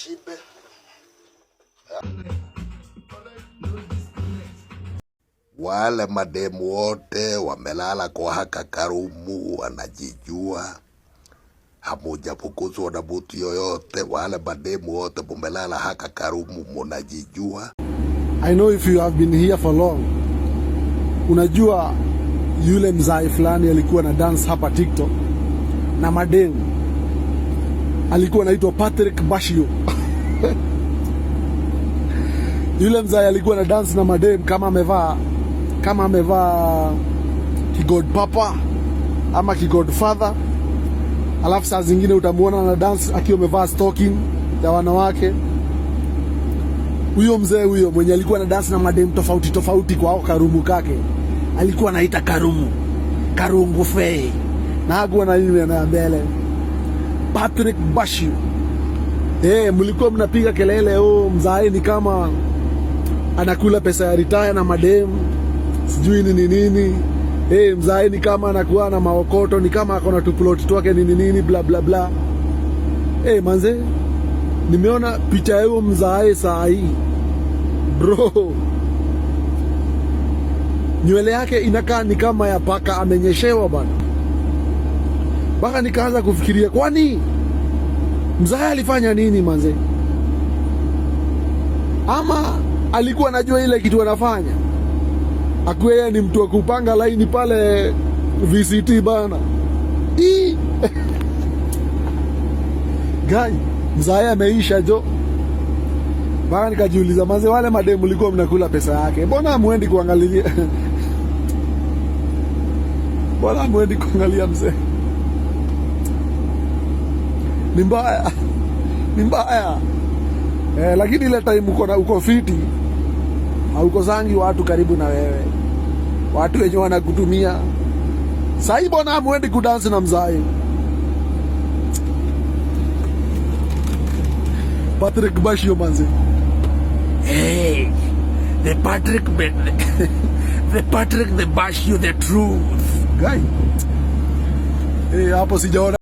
ashibe. Wale mademu wote wamelala kwa haka karumu, wanajijua. Hamujafukuzwa na mtu yoyote. Wale mademu wote mumelala haka karumu, munajijua. I know if you have been here for long, unajua yule mzai fulani alikuwa na dance hapa TikTok na mademu, alikuwa anaitwa Patrick Bashio. Yule mzai alikuwa na dance na mademu kama amevaa kigod papa ama kigod father, alafu saa zingine utamuona na dance akiwa amevaa stocking ya wanawake. Huyo mzee huyo mwenye alikuwa na dance na mademu tofauti kwa karumu kake, alikuwa anaita karungu fei, na hakuwa na nini na mbele. Patrick Bashio. Mlikuwa mnapiga kelele, mzai ni kama anakula pesa ya retire na mademu sijui nini. Mzai ni kama anakuwa na maokoto, ni kama akona tuplot twake nini bla bla bla. Manze, nimeona picha yao mzai saa hii. Bro, nywele yake inakaa ni kama ya paka amenyeshewa bana. Baka nikaanza kufikiria, kwani mzai alifanya nini manze? Ama alikuwa anajua ile kitu anafanya? Akuwe yeye ni mtu wa kupanga laini pale VCT bana. Gai, mzai ameisha jo. Baka nikajiuliza, manze wale mademu liko mnakula pesa yake, mbona hamuendi kuangalia? Mbona hamuendi kuangalia mzee? Ni mbaya. Lakini ile time uko fiti, hauko zangi watu karibu na wewe, watu wenye wanakutumia. Sasa mbona hamuendi kudance na mzai? Patrick Bashio manze. The Patrick the Bashio, the truth. Guy. Hapo sijaona.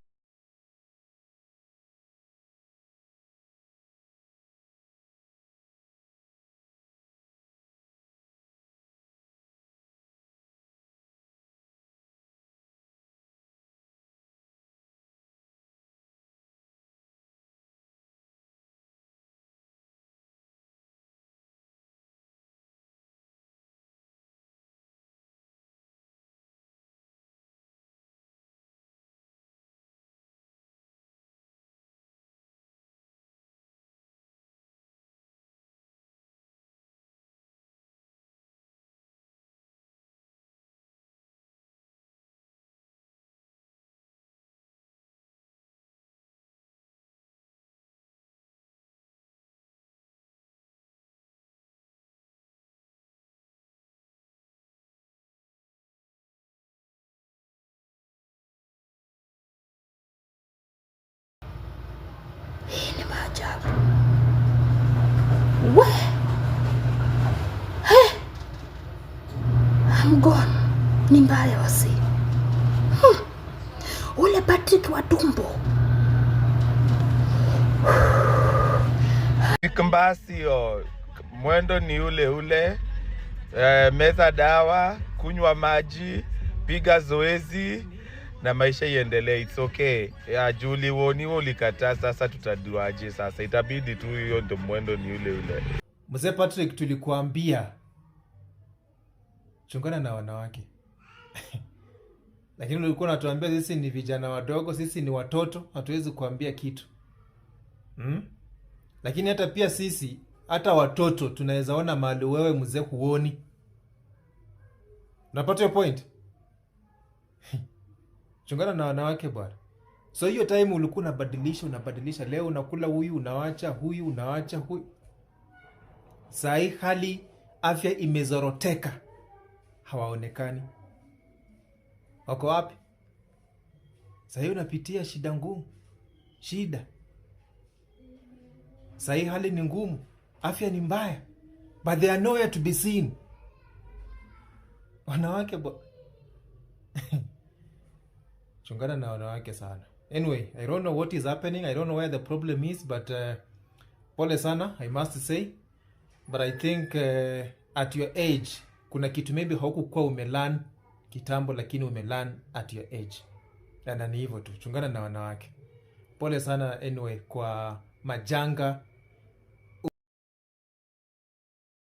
Hii ni maajabu. I'm gone. Ni mbaya wasi. Ule Patrick wa tumbo. Kambasio, mwendo ni ule. Meza dawa, kunywa maji, piga zoezi na maisha iendelee. It's okay. Juli woni ulikata, sasa tutaduaje sasa? Itabidi tu hiyo ndo mwendo ni ule. Mzee Patrick, tulikuambia chungana na wanawake. Lakini ulikuwa unatuambia sisi ni vijana wadogo, sisi ni watoto, hatuwezi kuambia kitu. Lakini hata pia sisi, hata watoto tunaweza ona mahali wewe mzee huoni. Unapata your point? Chungana na wanawake bwana. So hiyo time ulikuwa unabadilisha, leo unakula huyu, unawacha huyu. Sai hali afya imezoroteka. Hawaonekani. Wako wapi? Sai unapitia shida ngumu. Sai hali ni ngumu, afya ni mbaya, but they are nowhere to be seen. Wanawake chungana na wanawake sana. Anyway, I don't know what is happening. I don't know where the problem is, but Pole sana, I must say, but I think at your age kuna kitu maybe haukukuwa umelearn kitambo, lakini umelearn at your age. Na ni hivyo tu, chungana na wanawake. Pole sana anyway kwa majanga